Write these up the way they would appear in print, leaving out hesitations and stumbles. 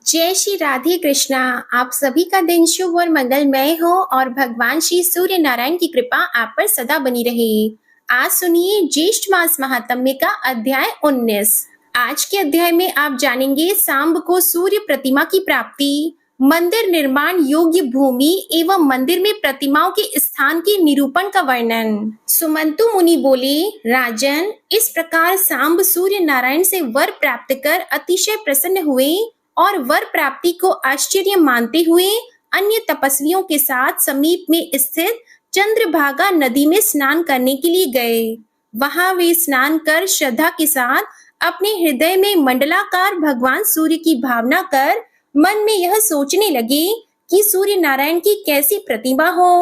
जय श्री राधे कृष्णा। आप सभी का दिन शुभ और मंगलमय हो और भगवान श्री सूर्य नारायण की कृपा आप पर सदा बनी रहे। आज सुनिए ज्येष्ठ मास महात्म्य का अध्याय 19। आज के अध्याय में आप जानेंगे सांब को सूर्य प्रतिमा की प्राप्ति, मंदिर निर्माण योग्य भूमि एवं मंदिर में प्रतिमाओं के स्थान के निरूपण का वर्णन। सुमंतु मुनि बोले, राजन, इस प्रकार सांब सूर्य नारायण से वर प्राप्त कर अतिशय प्रसन्न हुए और वर प्राप्ति को आश्चर्य मानते हुए अन्य तपस्वियों के साथ समीप में स्थित चंद्रभागा नदी में स्नान करने के लिए गए। वहां वे स्नान कर श्रद्धा के साथ अपने हृदय में मंडलाकार भगवान सूर्य की भावना कर मन में यह सोचने लगे कि सूर्य नारायण की कैसी प्रतिमा हो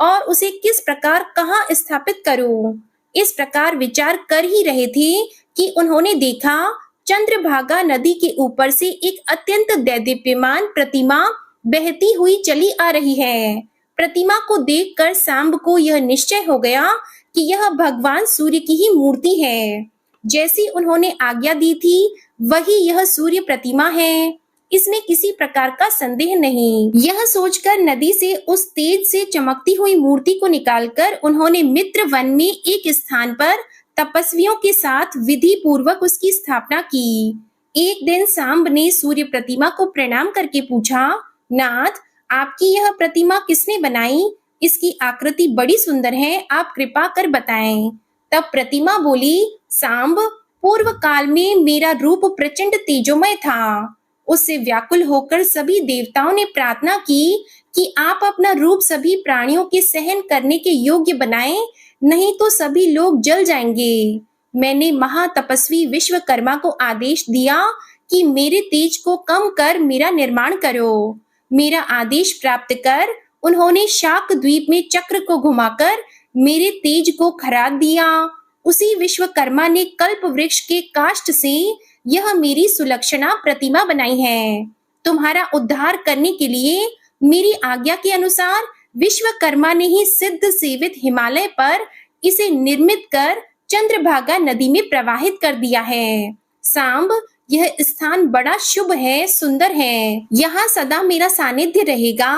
और उसे किस प्रकार कहाँ स्थापित करूं। इस प्रकार विचार कर ही रहे थे कि उन्होंने देखा चंद्रभागा नदी के ऊपर से एक अत्यंत दैदीप्यमान प्रतिमा बहती हुई चली आ रही है। प्रतिमा को देखकर सांब को यह निश्चय हो गया कि यह भगवान सूर्य की ही मूर्ति है। जैसी उन्होंने आज्ञा दी थी वही यह सूर्य प्रतिमा है, इसमें किसी प्रकार का संदेह नहीं। यह सोचकर नदी से उस तेज से चमकती हुई मूर्ति को निकालकर उन्होंने मित्र वन में एक स्थान पर तपस्वियों के साथ विधि पूर्वक उसकी स्थापना की। एक दिन सांब ने सूर्य प्रतिमा को प्रणाम करके पूछा, नाथ, आपकी यह प्रतिमा किसने बनाई? इसकी आकृति बड़ी सुंदर है, आप कृपा कर बताएं। तब प्रतिमा बोली, सांब, पूर्व काल में मेरा रूप प्रचंड तेजोमय था। उससे व्याकुल होकर सभी देवताओं ने प्रार्थना की कि आप अपना रूप सभी प्राणियों के सहन करने के योग्य बनाएं, नहीं तो सभी लोग जल जाएंगे। मैंने महातपस्वी विश्वकर्मा को आदेश दिया कि मेरे तेज को कम कर मेरा निर्माण करो। मेरा आदेश प्राप्त कर उन्होंने शाक द्वीप में चक्र को घुमाकर मेरे तेज को खराद दिया। उसी विश्वकर्मा ने कल्प वृक्ष के काष्ठ से यह मेरी सुलक्षणा प्रतिमा बनाई है। तुम्हारा उद्धार करने के लिए मेरी आज्ञा के अनुसार विश्वकर्मा ने ही सिद्ध सेवित हिमालय पर इसे निर्मित कर चंद्रभागा नदी में प्रवाहित कर दिया है। सांब, यह स्थान बड़ा शुभ है, सुंदर है। यहाँ सदा मेरा सानिध्य रहेगा।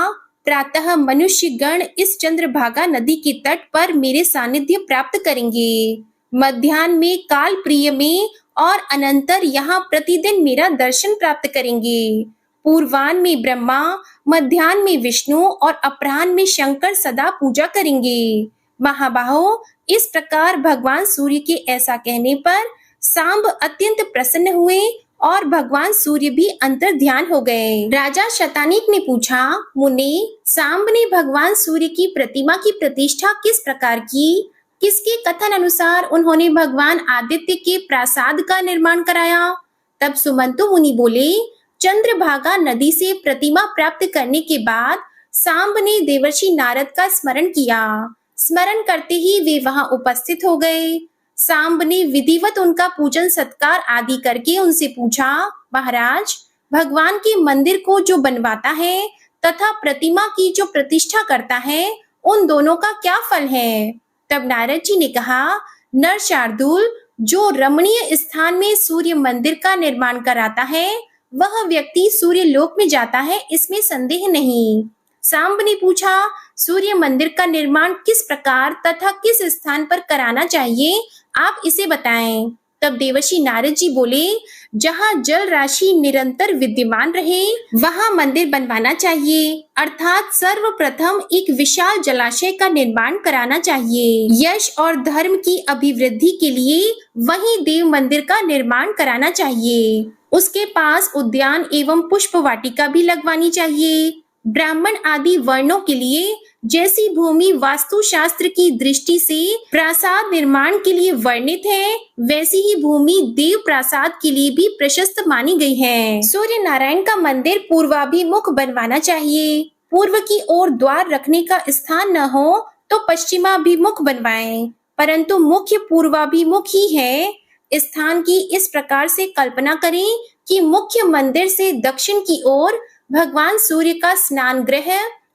प्रातः मनुष्य गण इस चंद्रभागा नदी के तट पर मेरे सानिध्य प्राप्त करेंगे। मध्याह्न में काल प्रिय में और अनंतर यहाँ प्रतिदिन मेरा दर्शन प्राप्त करेंगे। पूर्वान में ब्रह्मा, मध्याह्न में विष्णु और अपराह्न में शंकर सदा पूजा करेंगे। महाबाहो, इस प्रकार भगवान सूर्य के ऐसा कहने पर सांब अत्यंत प्रसन्न हुए और भगवान सूर्य भी अंतर ध्यान हो गए। राजा शतानीक ने पूछा, मुनि, सांब ने भगवान सूर्य की प्रतिमा की प्रतिष्ठा किस प्रकार की? किसके कथन अनुसार उन्होंने भगवान आदित्य के प्रासाद का निर्माण कराया? तब सुमंतु मुनि बोले, चंद्रभागा नदी से प्रतिमा प्राप्त करने के बाद सांब ने देवर्षि नारद का स्मरण किया। स्मरण करते ही वे वहां उपस्थित हो गए। सांब ने विधिवत उनका पूजन सत्कार आदि करके उनसे पूछा, महाराज, भगवान के मंदिर को जो बनवाता है तथा प्रतिमा की जो प्रतिष्ठा करता है, उन दोनों का क्या फल है? तब नारद जी ने कहा, नर शार्दूल, जो रमणीय स्थान में सूर्य मंदिर का निर्माण कराता है वह व्यक्ति सूर्य लोक में जाता है, इसमें संदेह नहीं। सांब ने पूछा, सूर्य मंदिर का निर्माण किस प्रकार तथा किस स्थान पर कराना चाहिए, आप इसे बताएं। तब देवर्षि नारद जी बोले, जहाँ जल राशि निरंतर विद्यमान रहे वहाँ मंदिर बनवाना चाहिए, अर्थात सर्वप्रथम एक विशाल जलाशय का निर्माण कराना चाहिए। यश और धर्म की अभिवृद्धि के लिए वहीं देव मंदिर का निर्माण कराना चाहिए। उसके पास उद्यान एवं पुष्प वाटिका भी लगवानी चाहिए। ब्राह्मण आदि वर्णों के लिए जैसी भूमि वास्तुशास्त्र की दृष्टि से प्रासाद निर्माण के लिए वर्णित है, वैसी ही भूमि देव प्रासाद के लिए भी प्रशस्त मानी गई है। सूर्य नारायण का मंदिर पूर्वाभिमुख बनवाना चाहिए। पूर्व की ओर द्वार रखने का स्थान न हो तो पश्चिमाभिमुख बनवाएं, परंतु मुख्य पूर्वाभिमुख ही है। स्थान की इस प्रकार से कल्पना करें कि मुख्य मंदिर से दक्षिण की ओर भगवान सूर्य का स्नान गृह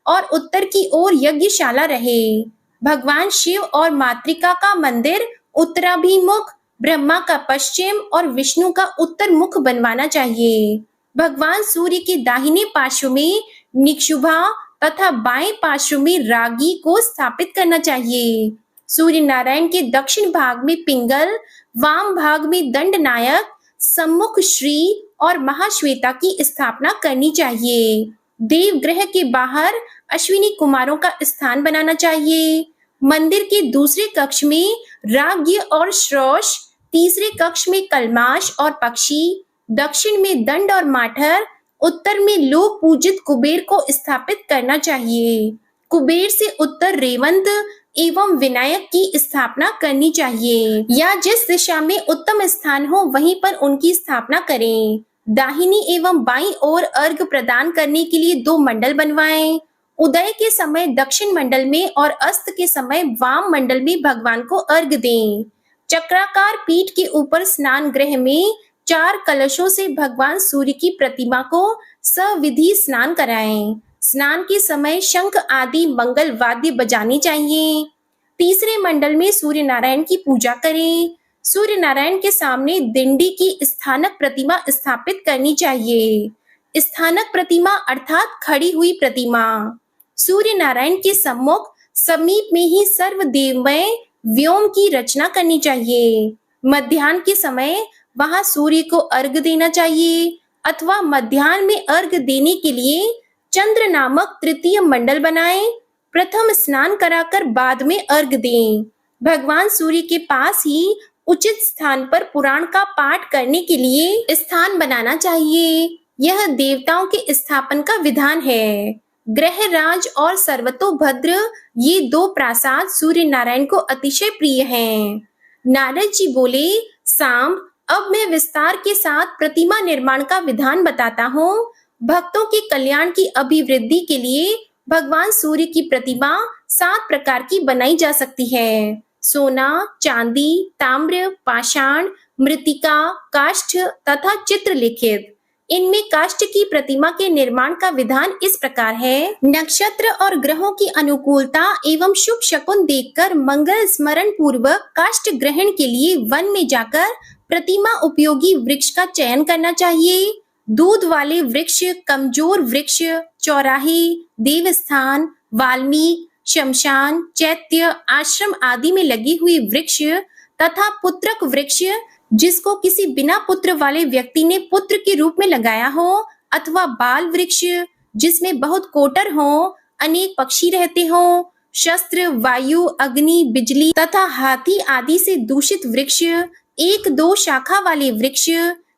और उत्तर की ओर यज्ञशाला रहे। भगवान शिव और मातृका का मंदिर उत्तराभिमुख, ब्रह्मा का पश्चिम और विष्णु का उत्तर मुख बनवाना चाहिए। भगवान सूर्य के दाहिने पार्श्व में निक्षुभा तथा बाएं पार्श्व में रागी को स्थापित करना चाहिए। सूर्य नारायण के दक्षिण भाग में पिंगल, वाम भाग में दंडनायक, सम्मुख श्री और महाश्वेता की स्थापना करनी चाहिए। देवगृह के बाहर अश्विनी कुमारों का स्थान बनाना चाहिए। मंदिर के दूसरे कक्ष में राज्ञ और श्रोष, तीसरे कक्ष में कलमाश और पक्षी, दक्षिण में दंड और माठर, उत्तर में लोक पूजित कुबेर को स्थापित करना चाहिए। कुबेर से उत्तर रेवंत एवं विनायक की स्थापना करनी चाहिए, या जिस दिशा में उत्तम स्थान हो वहीं पर उनकी स्थापना करें। दाहिनी एवं बाईं ओर अर्घ प्रदान करने के लिए 2 मंडल बनवाएं। उदय के समय दक्षिण मंडल में और अस्त के समय वाम मंडल में भगवान को अर्घ दें। चक्राकार पीठ के ऊपर स्नान गृह में 4 कलशों से भगवान सूर्य की प्रतिमा को सविधि स्नान कराएं। स्नान के समय शंख आदि मंगल वाद्य बजाने चाहिए। तीसरे मंडल में सूर्य नारायण की पूजा करें। सूर्य नारायण के सामने दिंडी की स्थानक प्रतिमा स्थापित करनी चाहिए। स्थानक प्रतिमा अर्थात खड़ी हुई प्रतिमा। सूर्य नारायण के सम्मुख समीप में ही सर्वदेवमय व्योम की रचना करनी चाहिए। मध्याह्न के समय वहां सूर्य को अर्घ देना चाहिए, अथवा मध्याह्न में अर्घ देने के लिए चंद्र नामक तृतीय मंडल बनाएं। प्रथम स्नान कराकर बाद में अर्घ दें। भगवान सूर्य के पास ही उचित स्थान पर पुराण का पाठ करने के लिए स्थान बनाना चाहिए। यह देवताओं के स्थापन का विधान है। ग्रहराज और सर्वतोभद्र ये 2 प्रासाद सूर्य नारायण को अतिशय प्रिय हैं। नारद जी बोले, सांब, अब मैं विस्तार के साथ प्रतिमा निर्माण का विधान बताता हूँ। भक्तों के कल्याण की अभिवृद्धि के लिए भगवान सूर्य की प्रतिमा 7 प्रकार की बनाई जा सकती है। सोना, चांदी, ताम्र, पाषाण, मृत्तिका, काष्ठ तथा चित्रलिखित। इनमें काष्ठ की प्रतिमा के निर्माण का विधान इस प्रकार है। नक्षत्र और ग्रहों की अनुकूलता एवं शुभ शकुन देखकर मंगल स्मरण पूर्वक काष्ठ ग्रहण के लिए वन में जाकर प्रतिमा उपयोगी वृक्ष का चयन करना चाहिए। दूध वाले वृक्ष, कमजोर वृक्ष, चौराहे, देवस्थान, वाल्मीकि, शमशान, चैत्य, आश्रम आदि में लगी हुई वृक्ष तथा पुत्रक वृक्ष, जिसको किसी बिना पुत्र वाले व्यक्ति ने पुत्र के रूप में लगाया हो, अथवा बाल वृक्ष जिसमें बहुत कोटर हो, अनेक पक्षी रहते हो, शस्त्र, वायु, अग्नि, बिजली तथा हाथी आदि से दूषित वृक्ष, 1-2 शाखा वाले वृक्ष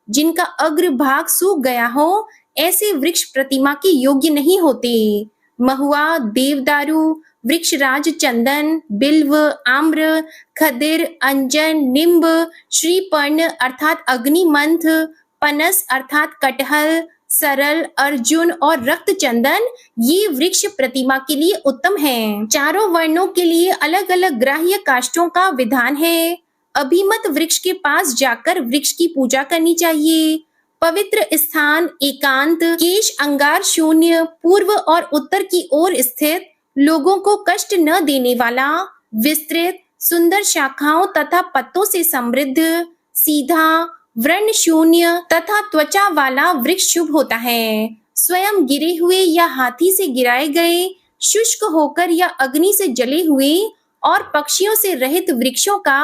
जिनका अग्र भाग सूख गया हो, ऐसे वृक्ष प्रतिमा के योग्य नहीं होते। महुआ, देवदारू, वृक्षराज, चंदन, बिल्व, आम्र, खदिर, अंजन, निम्ब, श्रीपर्ण अर्थात अग्निमंथ, पनस अर्थात कटहल, सरल, अर्जुन और रक्त चंदन ये वृक्ष प्रतिमा के लिए उत्तम हैं। चारों वर्णों के लिए अलग अलग ग्राह्य काष्ठों का विधान है। अभिमत वृक्ष के पास जाकर वृक्ष की पूजा करनी चाहिए। पवित्र स्थान, एकांत, केश अंगार शून्य, पूर्व और उत्तर की ओर स्थित, लोगों को कष्ट न देने वाला, विस्तृत, सुंदर शाखाओं तथा पत्तों से समृद्ध, सीधा, व्रण शून्य तथा त्वचा वाला वृक्ष शुभ होता है। स्वयं गिरे हुए या हाथी से गिराए गए, शुष्क होकर या अग्नि से जले हुए और पक्षियों से रहित वृक्षों का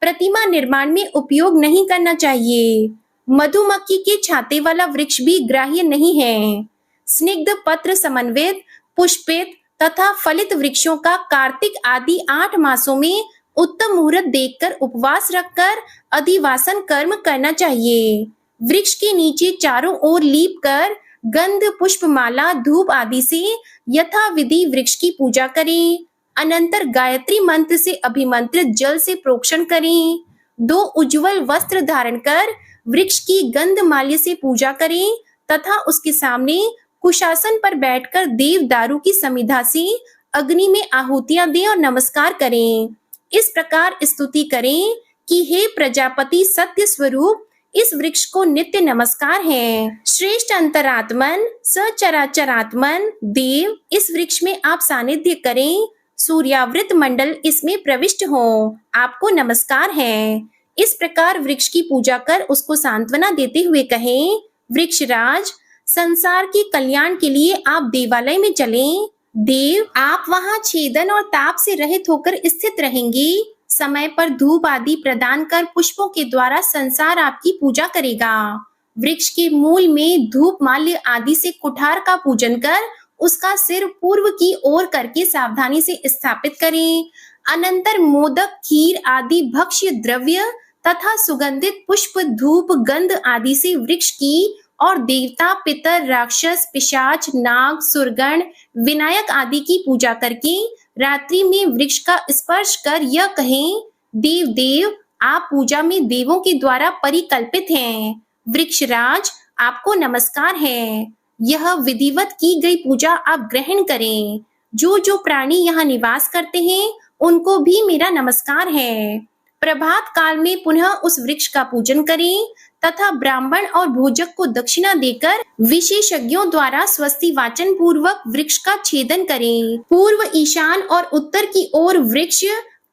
प्रतिमा निर्माण में उपयोग नहीं करना चाहिए। मधुमक्खी के छाते वाला वृक्ष भी ग्राह्य नहीं है। स्निग्ध पत्र समन्वित, पुष्पित तथा फलित वृक्षों का कार्तिक आदि 8 मासों में उत्तम मुहूर्त देखकर उपवास रखकर अधिवासन कर्म करना चाहिए। वृक्ष के नीचे चारों ओर लीप कर गंध, पुष्पमाला, धूप आदि से यथाविधि वृक्ष की पूजा करें। अनंतर गायत्री मंत्र से अभिमंत्रित जल से प्रोक्षण करें। 2 उज्जवल वस्त्र धारण कर वृक्ष की गंधमाल्य से पूजा करें तथा उसके सामने कुशासन पर बैठकर देवदारू की समिधा से अग्नि में आहुतियां दें और नमस्कार करें। इस प्रकार स्तुति करें कि हे प्रजापति सत्य स्वरूप, इस वृक्ष को नित्य नमस्कार है। श्रेष्ठ अंतरात्मन, सचराचरात्मन देव, इस वृक्ष में आप सानिध्य करें। सूर्यावृत मंडल इसमें प्रविष्ट हो, आपको नमस्कार है। इस प्रकार वृक्ष की पूजा कर उसको सांत्वना देते हुए कहें, वृक्षराज, संसार के कल्याण के लिए आप देवालय में चलें। देव, आप वहां छेदन और ताप से रहित होकर स्थित रहेंगे। समय पर धूप आदि प्रदान कर पुष्पों के द्वारा संसार आपकी पूजा करेगा। वृक्ष के मूल में धूप माल्य आदि से कुठार का पूजन कर उसका सिर पूर्व की ओर करके सावधानी से स्थापित करें। अनंतर मोदक, खीर आदि भक्ष्य द्रव्य तथा सुगंधित पुष्प, धूप, गंध आदि से वृक्ष की और देवता, पितर, राक्षस, पिशाच, नाग, सुरगण, विनायक आदि की पूजा करके रात्रि में वृक्ष का स्पर्श कर यह कहें, देव देव, आप पूजा में देवों के द्वारा परिकल्पित हैं। वृक्षराज, आपको नमस्कार है। यह विधिवत की गई पूजा आप ग्रहण करें। जो जो प्राणी यहाँ निवास करते हैं उनको भी मेरा नमस्कार है। प्रभात काल में पुनः उस वृक्ष का पूजन करें तथा ब्राह्मण और भोजक को दक्षिणा देकर विशेषज्ञों द्वारा स्वस्ति वाचन पूर्वक वृक्ष का छेदन करें। पूर्व, ईशान और उत्तर की ओर वृक्ष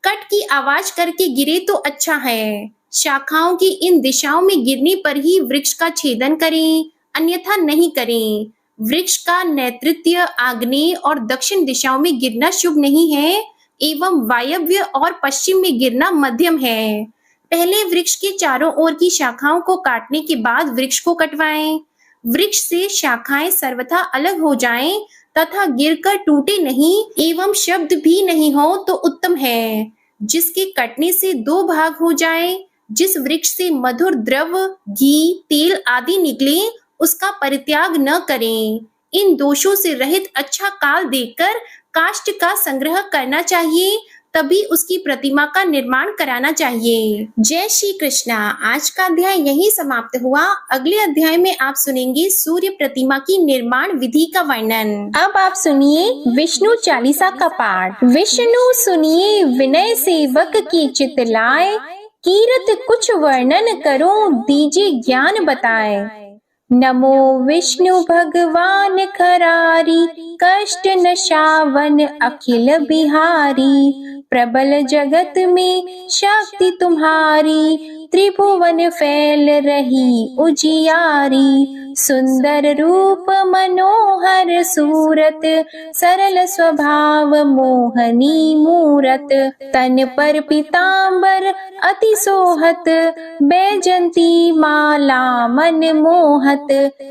कट की आवाज करके गिरे तो अच्छा है। शाखाओं की इन दिशाओं में गिरने पर ही वृक्ष का छेदन करें, अन्यथा नहीं करें। वृक्ष का नेतृत्व आग्नेय और दक्षिण दिशाओं में गिरना शुभ नहीं है एवं वायव्य और पश्चिम में गिरना मध्यम है। पहले वृक्ष के चारों ओर की शाखाओं को काटने के बाद वृक्ष को कटवाएं। वृक्ष से शाखाएं सर्वथा अलग हो जाएं तथा गिरकर टूटे नहीं एवं शब्द भी नहीं हो तो उत्तम है। जिसके कटने से दो भाग हो जाए, जिस वृक्ष से मधुर द्रव, घी, तेल आदि निकले, उसका परित्याग न करें। इन दोषों से रहित अच्छा काल देखकर काष्ठ का संग्रह करना चाहिए, तभी उसकी प्रतिमा का निर्माण कराना चाहिए। जय श्री कृष्णा। आज का अध्याय यही समाप्त हुआ। अगले अध्याय में आप सुनेंगे सूर्य प्रतिमा की निर्माण विधि का वर्णन। अब आप सुनिए विष्णु चालीसा का पाठ। विष्णु सुनिए विनय सेवक की चित लाए, कीरत कुछ वर्णन करो दीजिए ज्ञान बताए। नमो विष्णु भगवान खरारी, कष्ट नशावन अखिल बिहारी। प्रबल जगत में शक्ति तुम्हारी, त्रिभुवन फैल रही उजियारी। सुंदर रूप मनोहर सूरत, सरल स्वभाव मोहनी मूरत। तन पर पीतांबर अति सोहत, बैजंती माला मन मोहत।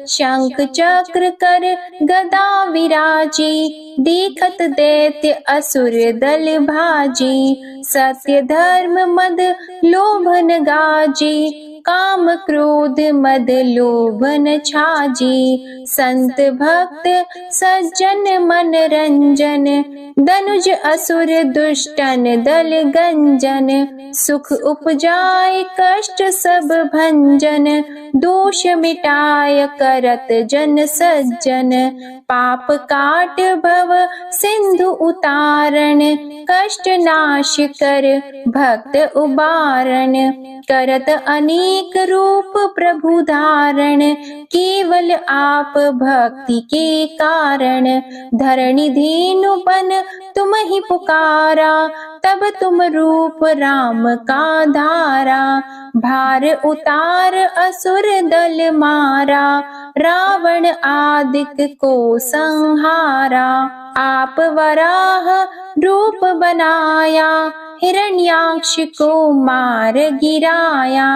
शंख चक्र कर गदा विराजे, देखत दैत्य असुर दल भाजे। सत्य धर्म मद लोभन गाजे, काम क्रोध मद लोभन छाजे। संत भक्त सज्जन मन रंजन, दनुज असुर दुष्टन दल गंजन। सुख उपजाए कष्ट सब भंजन, दोष मिटाय करत जन सज्जन। पाप काट भव सिंधु उतारण, कष्ट नाश कर भक्त उबारण। करत अनेक रूप प्रभु धारण, केवल आप भक्ति के कारण। धरणी धेनु बन तुम ही पुकारा, तब तुम रूप राम का धारा। भार उतार असुर दल मारा, रावण आदिक को संहारा। आप वराह रूप बनाया, हिरण्याक्ष को मार गिराया।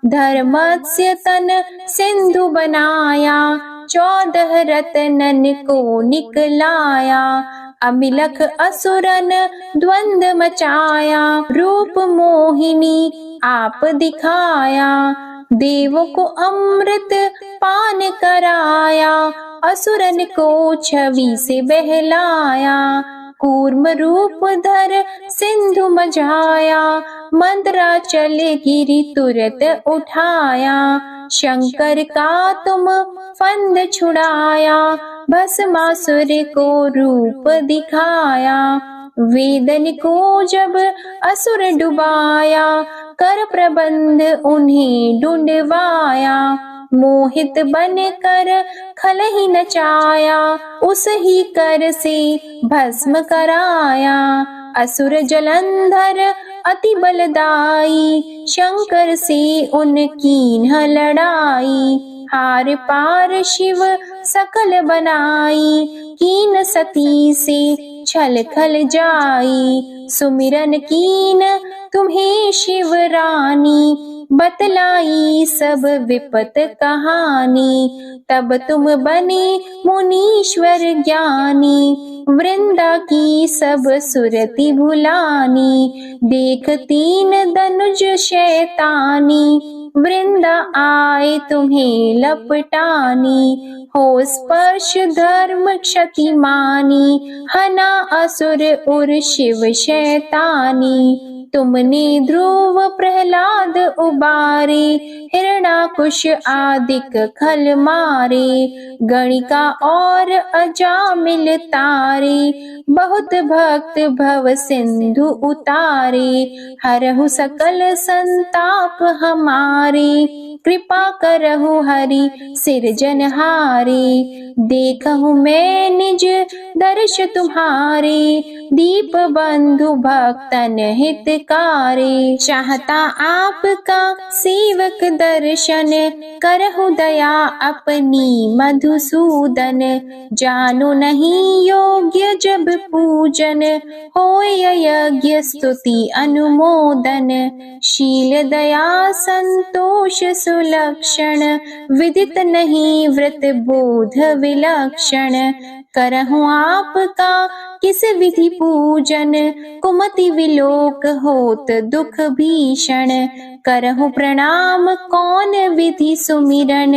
धर्मस्य तन सिंधु बनाया, 14 रत्नन को निकलाया। अमिलख असुरन द्वंद मचाया, रूप मोहिनी आप दिखाया। देवों को अमृत पान कराया, असुरन को छवि से बहलाया। कूर्म रूप धर सिंधु मझाया, मंदराचल गिरि तुरत उठाया। शंकर का तुम फंद छुड़ाया, भस्मासुर को रूप दिखाया। वेदन को जब असुर डुबाया, कर प्रबंध उन्हें ढूंढवाया। मोहित बन कर खल ही नचाया, उस ही कर से भस्म कराया। असुर जलंधर अति बलदाई, शंकर से उनकी न लड़ाई। आर पार शिव सकल बनाई, कीन सती से छल खल जाई। सुमिरन कीन तुम्हें शिव रानी, बतलाई सब विपत कहानी। तब तुम बने मुनीश्वर ज्ञानी, वृंदा की सब सुरति भुलानी। देख तीन दनुज शैतानी, वृंदा आए तुम्हें लपटानी। हो स्पर्श धर्म क्षति मानी, हना असुर उर शिव शैतानी। तुमने ध्रुव प्रहलाद उबारे, हिरणाकुश आदिक खल मारे। गणिका और अजामिल तारे, बहुत भक्त भव सिंधु उतारे। हरहु सकल संताप हमारे, कृपा करहु हरि सिरजनहारे। देखहु मैं निज दर्श तुम्हारे, दीप बंधु भक्तन हितकारे। चाहता आपका सेवक दर्शन, करहु दया अपनी मधुसूदन। जानो नहीं योग्य जब पूजन, होय यज्ञ स्तुति अनुमोदन। शील दया संतोष सुलक्षण, विदित नहीं व्रत बोध विलक्षण। करहु आपका किस विधि पूजन, कुमति विलोक होत दुख भीषण। करहु प्रणाम कौन विधि सुमिरन,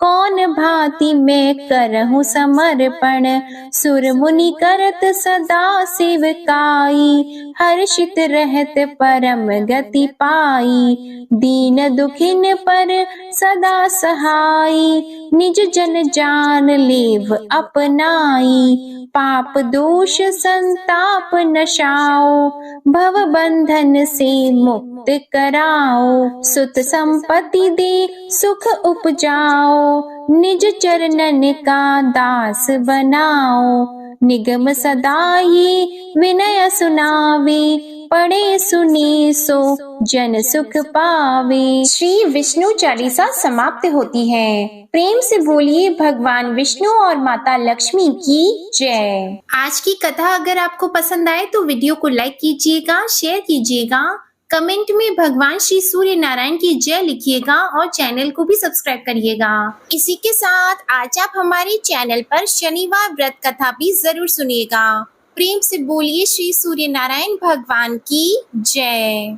कौन भांति मैं करहु समर्पण। सुर मुनि करत सदा सेवकाई, हर्षित रहत परम गति पाई। दीन दुखिन पर सदा सहाई, निज जन जान लेव अपनाई। पाप दोष संताप नशाओ, भव बंधन से मुक्त कराओ। सुत संपत्ति दे सुख उपजाओ, निज चरणन का दास बनाओ। निगम सदा ये विनय सुनावे, पढ़े सुने सो जन सुख पावे। श्री विष्णु चालीसा समाप्त होती है। प्रेम से बोलिए भगवान विष्णु और माता लक्ष्मी की जय। आज की कथा अगर आपको पसंद आए तो वीडियो को लाइक कीजिएगा, शेयर कीजिएगा, कमेंट में भगवान श्री सूर्य नारायण की जय लिखिएगा और चैनल को भी सब्सक्राइब करिएगा। इसी के साथ आज आप हमारे चैनल पर शनिवार व्रत कथा भी जरूर सुनिएगा। प्रेम से बोलिए श्री सूर्य नारायण भगवान की जय।